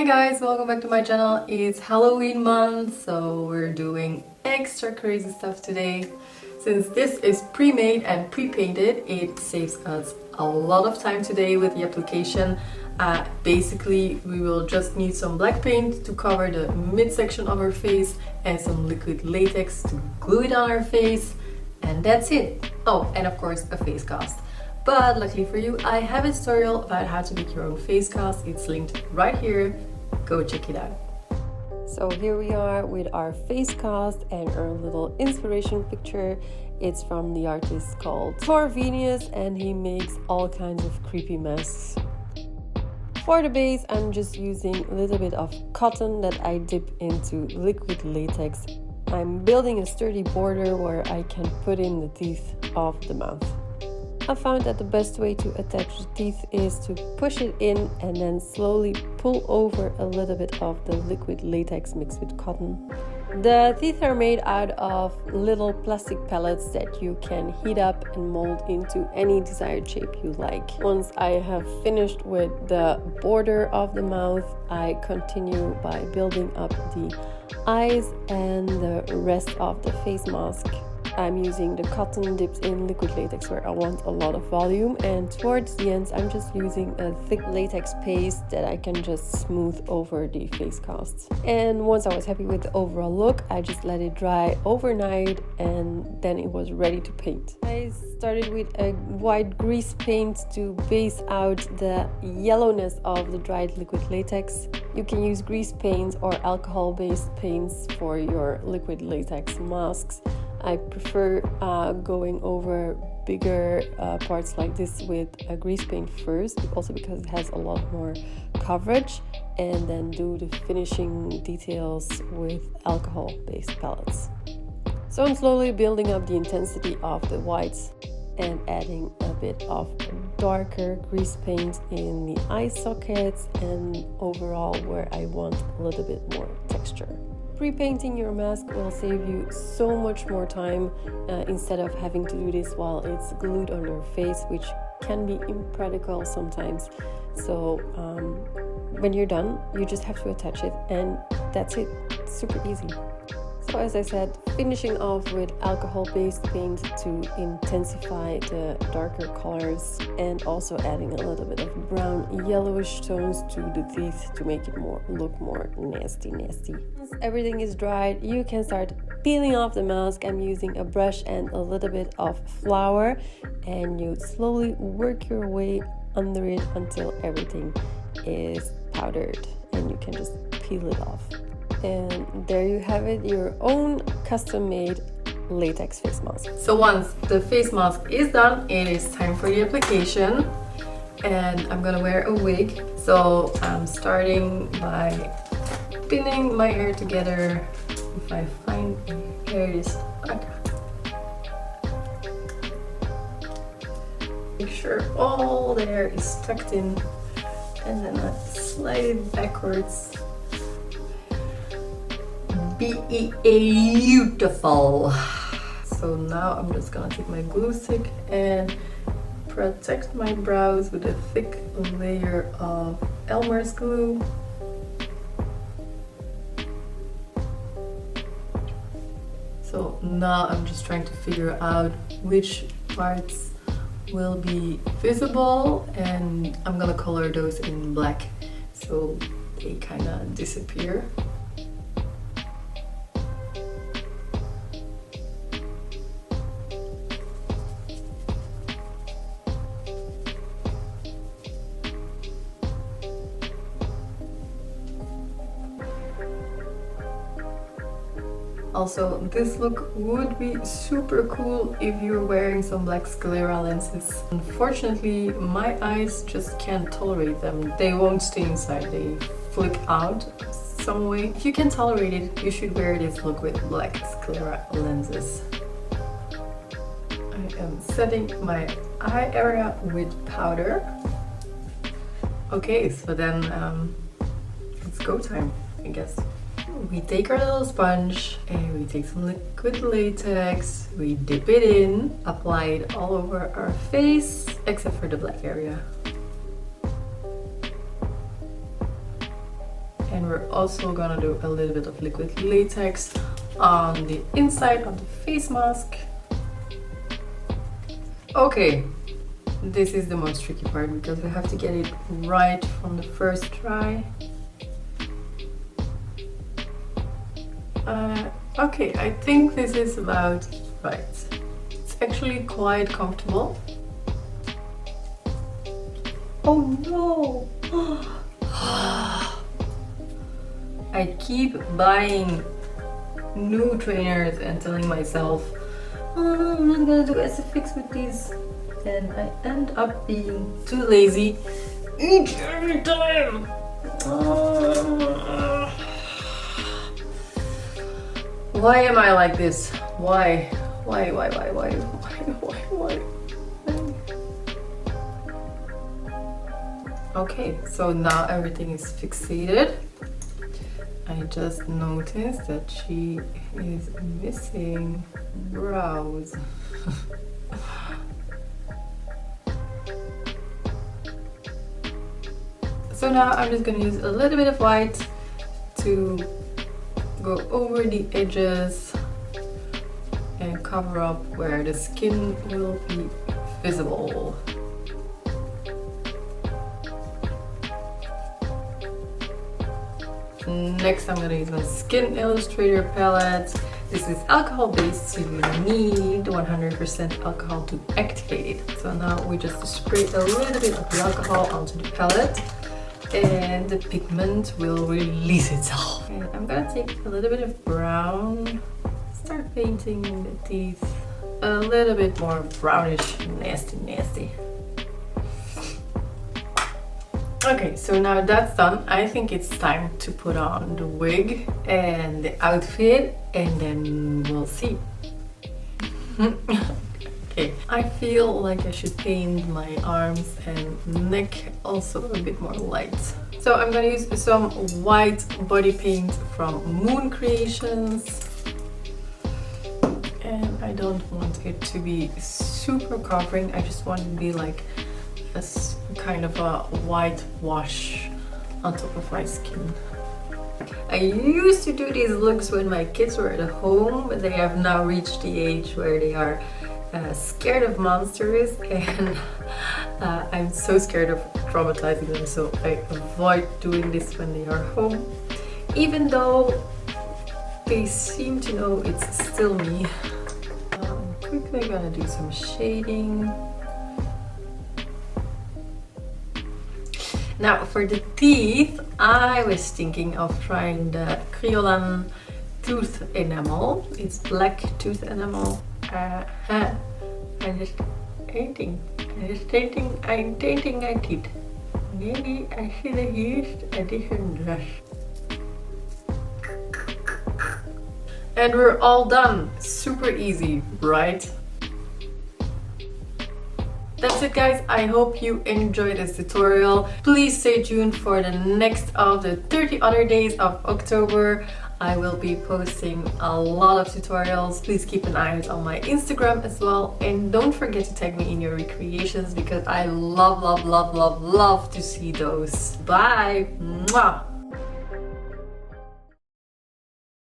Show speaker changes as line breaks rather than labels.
guys, welcome back to my channel. It's Halloween month, so we're doing extra crazy stuff today. Since this is pre-made and pre-painted, it saves us a lot of time today with the application. Basically, we will just need some black paint to cover the midsection of our face and some liquid latex to glue it on our face, and that's it. Oh, and of course a face cast. But luckily for you, I have a tutorial about how to make your own face cast. It's linked right here. Go check it out. So here we are with our face cast and our little inspiration picture. It's from the artist called TORVENIUS, and he makes all kinds of creepy masks. For the base, I'm just using a little bit of cotton that I dip into liquid latex. I'm building a sturdy border where I can put in the teeth of the mouth. I found that the best way to attach the teeth is to push it in and then slowly pull over a little bit of the liquid latex mixed with cotton. The teeth are made out of little plastic pellets that you can heat up and mold into any desired shape you like. Once I have finished with the border of the mouth, I continue by building up the eyes and the rest of the face mask. I'm using the cotton dipped in liquid latex where I want a lot of volume, and towards the ends I'm just using a thick latex paste that I can just smooth over the face casts. And once I was happy with the overall look, I just let it dry overnight and then it was ready to paint. I started with a white grease paint to base out the yellowness of the dried liquid latex. You can use grease paint or alcohol-based paints for your liquid latex masks. I prefer going over bigger parts like this with a grease paint first, also because it has a lot more coverage, and then do the finishing details with alcohol-based palettes. So I'm slowly building up the intensity of the whites and adding a bit of darker grease paint in the eye sockets and overall where I want a little bit more texture. Pre-painting your mask will save you so much more time instead of having to do this while it's glued on your face, which can be impractical sometimes. So when you're done, you just have to attach it and that's it. It's super easy. So as I said, finishing off with alcohol-based paint to intensify the darker colors and also adding a little bit of brown yellowish tones to the teeth to make it look more nasty. Once everything is dried, you can start peeling off the mask. I'm using a brush and a little bit of flour, and you slowly work your way under it until everything is powdered and you can just peel it off. And there you have it, your own custom-made latex face mask. So once the face mask is done, it is time for the application, and I'm gonna wear a wig. So I'm starting by pinning my hair together. If I find, here it is. Okay. Make sure all the hair is tucked in, and then I slide it backwards. Beautiful. So now I'm just gonna take my glue stick and protect my brows with a thick layer of Elmer's glue. So now I'm just trying to figure out which parts will be visible, and I'm gonna color those in black so they kind of disappear. Also, this look would be super cool if you're wearing some black sclera lenses. Unfortunately, my eyes just can't tolerate them. They won't stay inside, they flip out some way. If you can tolerate it, you should wear this look with black sclera lenses. I am setting my eye area with powder. Okay, so then it's go time, I guess. We take our little sponge and we take some liquid latex, we dip it in, apply it all over our face except for the black area. And we're also gonna do a little bit of liquid latex on the inside of the face mask. Okay, this is the most tricky part because we have to get it right from the first try. Okay, I think this is about right. It's actually quite comfortable. Oh no! I keep buying new trainers and telling myself, oh, I'm not gonna do SFX with these, and I end up being too lazy each and every time. Why am I like this? Why? Okay, so now everything is fixated. I just noticed that she is missing brows. So now I'm just gonna use a little bit of white to go over the edges and cover up where the skin will be visible. Next, I'm going to use my Skin Illustrator palette. This is alcohol based, so you need 100% alcohol to activate it. So now we just spray a little bit of the alcohol onto the palette and the pigment will release itself. And I'm going to take a little bit of brown, start painting the teeth a little bit more brownish, nasty. Okay, so now that's done, I think it's time to put on the wig and the outfit and then we'll see. Okay, I feel like I should paint my arms and neck also a bit more light. So I'm gonna use some white body paint from Moon Creations. And I don't want it to be super covering, I just want it to be like a kind of a white wash on top of my skin. I used to do these looks when my kids were at home, but they have now reached the age where they are scared of monsters, and I'm so scared of traumatizing them, so I avoid doing this when they are home, even though they seem to know it's still me. Quickly gonna do some shading. Now for the teeth, I was thinking of trying the Kryolan tooth enamel. It's black tooth enamel. I'm just painting my teeth. Maybe I should have used a different brush. And we're all done. Super easy, right? That's it guys, I hope you enjoyed this tutorial. Please stay tuned for the next of the 30 other days of October. I will be posting a lot of tutorials. Please keep an eye out on my Instagram as well. And don't forget to tag me in your recreations because I love to see those. Bye! Mwah!